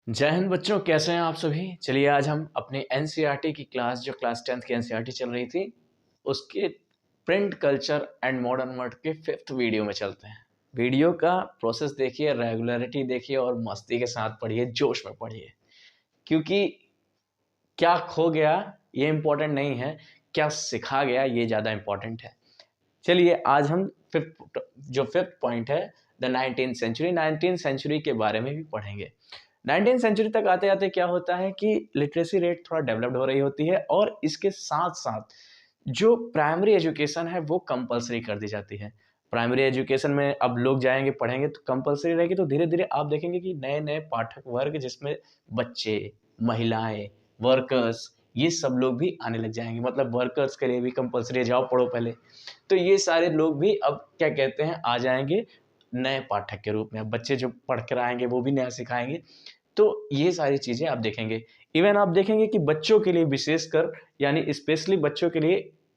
जय हिंद बच्चों, कैसे हैं आप सभी। चलिए आज हम अपने एनसीईआरटी की क्लास जो क्लास 10th की एनसीईआरटी चल रही थी उसके print culture and modern word के 5th वीडियो में चलते हैं। वीडियो का प्रोसेस देखिए, रेगुलरिटी देखिए और मस्ती के साथ पढ़िए, जोश में पढ़िए, क्योंकि क्या खो गया ये इम्पोर्टेंट नहीं है, क्या सिखा गया ये ज़्यादा इम्पोर्टेंट है। चलिए आज हम फिफ्थ पॉइंट है द 19th सेंचुरी के बारे में भी पढ़ेंगे। 19th सेंचुरी तक आते आते क्या होता है कि लिटरेसी रेट थोड़ा डेवलप्ड हो रही होती है और इसके साथ साथ जो प्राइमरी एजुकेशन है वो कंपलसरी कर दी जाती है। प्राइमरी एजुकेशन में अब लोग जाएंगे पढ़ेंगे तो कंपलसरी रहेगी, तो धीरे धीरे आप देखेंगे कि नए नए पाठक वर्ग जिसमें बच्चे, महिलाएं, वर्कर्स, ये सब लोग भी आने लग जाएंगे। मतलब वर्कर्स के लिए भी कंपलसरी है, जाओ पढ़ो पहले। तो ये सारे लोग भी अब क्या कहते हैं आ जाएंगे नए पाठक के रूप में। अब बच्चे जो पढ़ कर आएंगे वो भी नया सिखाएंगे। तो ये सारी चीज़ें आप देखेंगे। इवन आप देखेंगे कि बच्चों के लिए विशेषकर, यानी स्पेशली बच्चों के लिए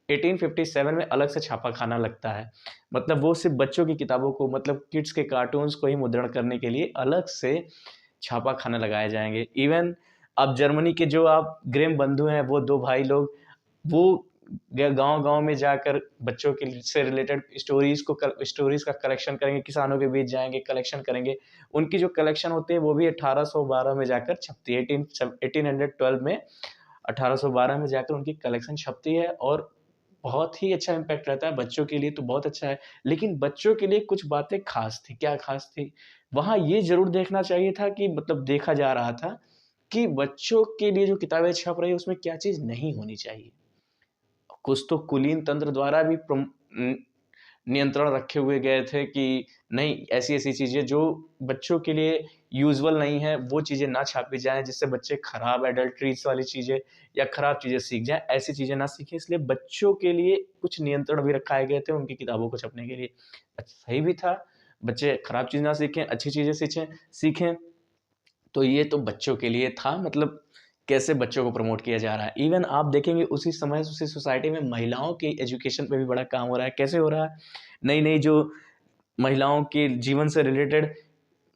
1857 में अलग से छापाखाना लगता है। मतलब वो सिर्फ बच्चों की किताबों को, मतलब किड्स के कार्टून्स को ही मुद्रण करने के लिए अलग से छापाखाना लगाए जाएंगे। इवन अब जर्मनी के जो आप ग्रेम बंधु हैं, वो दो भाई लोग, वो गांव गांव में जाकर बच्चों के से रिलेटेड स्टोरीज का कलेक्शन करेंगे, किसानों के बीच जाएंगे, कलेक्शन करेंगे। उनकी जो कलेक्शन होती है वो भी 1812 में जाकर छपती है। 1812 में 1812 में जाकर उनकी कलेक्शन छपती है और बहुत ही अच्छा इम्पैक्ट रहता है। बच्चों के लिए तो बहुत अच्छा है, लेकिन बच्चों के लिए कुछ बातें खास थी। क्या खास थी? वहाँ ये जरूर देखना चाहिए था कि मतलब देखा जा रहा था कि बच्चों के लिए जो किताबें छप रही है उसमें क्या चीज़ नहीं होनी चाहिए। कुछ तो कुलीन तंत्र द्वारा भी नियंत्रण रखे हुए गए थे कि नहीं, ऐसी ऐसी चीज़ें जो बच्चों के लिए यूजुअल नहीं है वो चीज़ें ना छापी जाएं, जिससे बच्चे खराब एडल्ट्रीज वाली चीज़ें या खराब चीज़ें सीख जाएं, ऐसी चीज़ें ना सीखें। इसलिए बच्चों के लिए कुछ नियंत्रण भी रखाए गए थे उनकी किताबों को छपने के लिए। अच्छा, सही भी था, बच्चे खराब चीज़ ना सीखें, अच्छी चीज़ें सीखें। तो ये तो बच्चों के लिए था, मतलब कैसे बच्चों को प्रमोट किया जा रहा है। इवन आप देखेंगे उसी समय उसी सोसाइटी में महिलाओं की एजुकेशन पे भी बड़ा काम हो रहा है। कैसे हो रहा है? नई नई जो महिलाओं के जीवन से रिलेटेड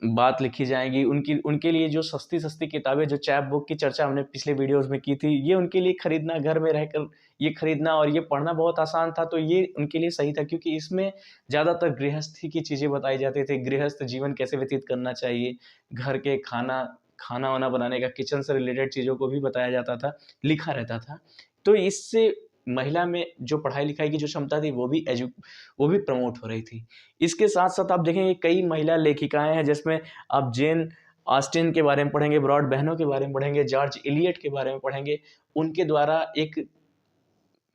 बात लिखी जाएगी, उनकी उनके लिए जो सस्ती सस्ती किताबें, जो चैप बुक की चर्चा हमने पिछले वीडियोस में की थी, ये उनके लिए खरीदना, घर में रहकर ये खरीदना और ये पढ़ना बहुत आसान था। तो ये उनके लिए सही था, क्योंकि इसमें ज़्यादातर गृहस्थी की चीज़ें बताई जाती थी। गृहस्थ जीवन कैसे व्यतीत करना चाहिए, घर के खाना खाना वाना बनाने का, किचन से रिलेटेड चीज़ों को भी बताया जाता था, लिखा रहता था। तो इससे महिला में जो पढ़ाई लिखाई की जो क्षमता थी वो भी प्रमोट हो रही थी। इसके साथ साथ आप देखेंगे कई महिला लेखिकाएं हैं, जिसमें आप जेन ऑस्टिन के बारे में पढ़ेंगे, ब्रॉड बहनों के बारे में पढ़ेंगे, जॉर्ज इलियट के बारे में पढ़ेंगे। उनके द्वारा एक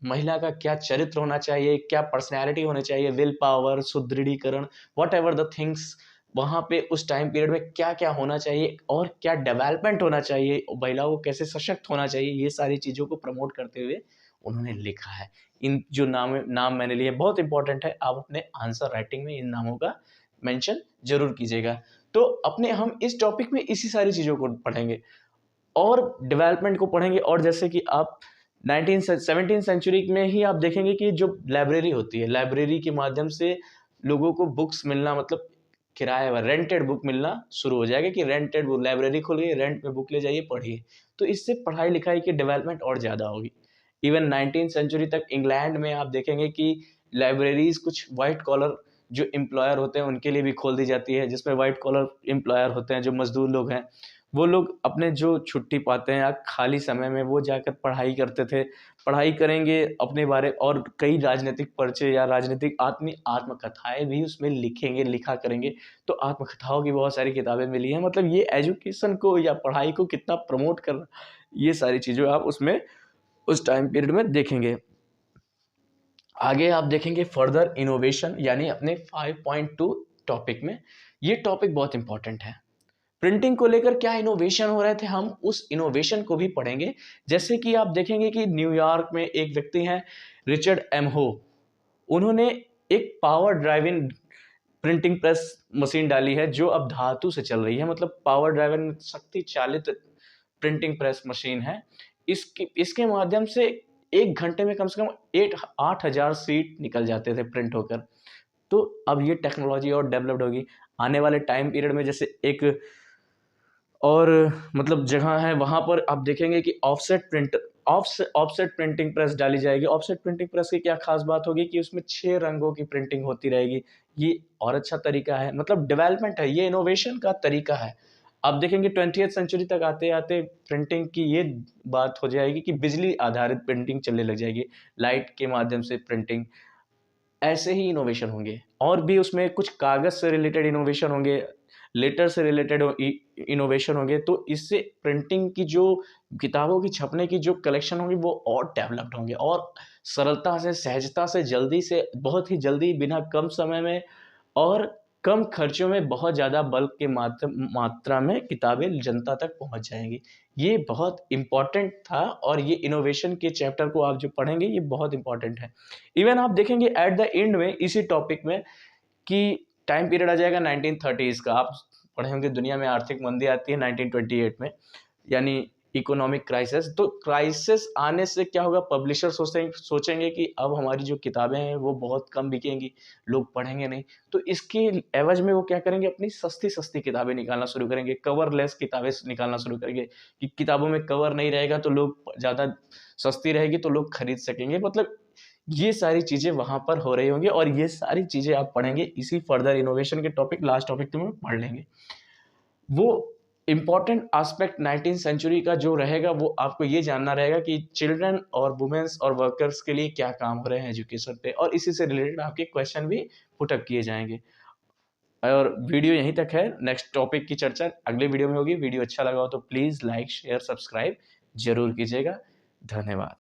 महिला का क्या चरित्र होना चाहिए, क्या पर्सनैलिटी होनी चाहिए, विल पावर, सुदृढ़ीकरण, वॉट एवर द थिंग्स, वहाँ पे उस टाइम पीरियड में क्या क्या होना चाहिए और क्या डेवलपमेंट होना चाहिए, महिलाओं को कैसे सशक्त होना चाहिए, ये सारी चीज़ों को प्रमोट करते हुए उन्होंने लिखा है। इन जो नाम मैंने लिए बहुत इंपॉर्टेंट है, आप अपने आंसर राइटिंग में इन नामों का मेंशन जरूर कीजिएगा। तो अपने हम इस टॉपिक में इसी सारी चीज़ों को पढ़ेंगे और डेवलपमेंट को पढ़ेंगे। और जैसे कि आप 17th सेंचुरी में ही आप देखेंगे कि जो लाइब्रेरी होती है, लाइब्रेरी के माध्यम से लोगों को बुक्स मिलना, मतलब किराए पर रेंटेड बुक मिलना शुरू हो जाएगा कि रेंटेड बुक, लाइब्रेरी खोलिए, रेंट पे बुक ले जाइए, पढ़िए। तो इससे पढ़ाई लिखाई की डेवलपमेंट और ज़्यादा होगी। इवन 19th सेंचुरी तक इंग्लैंड में आप देखेंगे कि लाइब्रेरीज कुछ वाइट कॉलर जो एम्प्लॉयर होते हैं उनके लिए भी खोल दी जाती है, जिसमें वाइट कॉलर एम्प्लॉयर होते हैं, जो मजदूर लोग हैं, वो लोग अपने जो छुट्टी पाते हैं या खाली समय में वो जाकर पढ़ाई करते थे। पढ़ाई करेंगे अपने बारे, और कई राजनीतिक पर्चे या राजनीतिक आत्मकथाएं भी उसमें लिखा करेंगे। तो आत्मकथाओं की बहुत सारी किताबें मिली हैं। मतलब ये एजुकेशन को या पढ़ाई को कितना प्रमोट कर, ये सारी चीज़ें आप उसमें उस टाइम पीरियड में देखेंगे। आगे आप देखेंगे फर्दर इनोवेशन, यानी अपने 5.2 टॉपिक में। ये टॉपिक बहुत इंपॉर्टेंट है। प्रिंटिंग को लेकर क्या इनोवेशन हो रहे थे, हम उस इनोवेशन को भी पढ़ेंगे। जैसे कि आप देखेंगे कि न्यूयॉर्क में एक व्यक्ति हैं, रिचर्ड एम हो। उन्होंने एक power driving printing press machine डाली है, जो अब धातु से चल रही है। मतलब पावर ड्राइविंग शक्ति चालित प्रिंटिंग प्रेस मशीन है। इसके माध्यम से 1 घंटे में कम से कम 8,000 सीट निकल जाते थे प्रिंट होकर। तो अब ये टेक्नोलॉजी और डेवलप्ड होगी आने वाले टाइम पीरियड में। जैसे एक और मतलब जगह है वहाँ पर आप देखेंगे कि ऑफसेट प्रिंटिंग प्रेस डाली जाएगी। ऑफसेट प्रिंटिंग प्रेस की क्या खास बात होगी कि उसमें 6 रंगों की प्रिंटिंग होती रहेगी। ये और अच्छा तरीका है, मतलब डेवलपमेंट है, ये इनोवेशन का तरीका है। आप देखेंगे 20th सेंचुरी तक आते-आते प्रिंटिंग की ये बात हो जाएगी कि बिजली आधारित प्रिंटिंग चलने लग जाएगी, लाइट के माध्यम से प्रिंटिंग। ऐसे ही इनोवेशन होंगे और भी उसमें कुछ कागज़ से रिलेटेड इनोवेशन होंगे, लेटर से रिलेटेड इनोवेशन होंगे। तो इससे प्रिंटिंग की जो किताबों की छपने की जो कलेक्शन होंगी वो और डेवलप्ड होंगे और सरलता से, सहजता से, जल्दी से, बहुत ही जल्दी, बिना कम समय में और कम खर्चों में बहुत ज़्यादा बल्क के मात्रा में किताबें जनता तक पहुँच जाएँगी। ये बहुत इम्पोर्टेंट था और ये इनोवेशन के चैप्टर को आप जो पढ़ेंगे ये बहुत इम्पोर्टेंट है। इवन आप देखेंगे एट द एंड में इसी टॉपिक में कि टाइम पीरियड आ जाएगा 1930s का। आप पढ़े होंगे दुनिया में आर्थिक मंदी आती है 1928 में, यानी इकोनॉमिक क्राइसिस। तो क्राइसिस आने से क्या होगा, पब्लिशर सोचेंगे कि अब हमारी जो किताबें हैं वो बहुत कम बिकेंगी, लोग पढ़ेंगे नहीं। तो इसके एवज में वो क्या करेंगे, अपनी सस्ती किताबें निकालना शुरू करेंगे, कवरलेस किताबें निकालना शुरू करेंगे कि किताबों में कवर नहीं रहेगा तो लोग ज़्यादा सस्ती रहेगी तो लोग खरीद सकेंगे। मतलब ये सारी चीज़ें वहाँ पर हो रही होंगी और ये सारी चीज़ें आप पढ़ेंगे इसी फर्दर इनोवेशन के टॉपिक, लास्ट टॉपिक में पढ़ लेंगे। वो इम्पॉर्टेंट एस्पेक्ट 19th सेंचुरी का जो रहेगा वो आपको ये जानना रहेगा कि चिल्ड्रन और वुमेन्स और वर्कर्स के लिए क्या काम हो रहे हैं एजुकेशन पे, और इसी से रिलेटेड आपके क्वेश्चन भी पुट अप किए जाएंगे। और वीडियो यहीं तक है, नेक्स्ट टॉपिक की चर्चा अगले वीडियो में होगी। वीडियो अच्छा लगा हो तो प्लीज़ लाइक, शेयर, सब्सक्राइब जरूर कीजिएगा। धन्यवाद।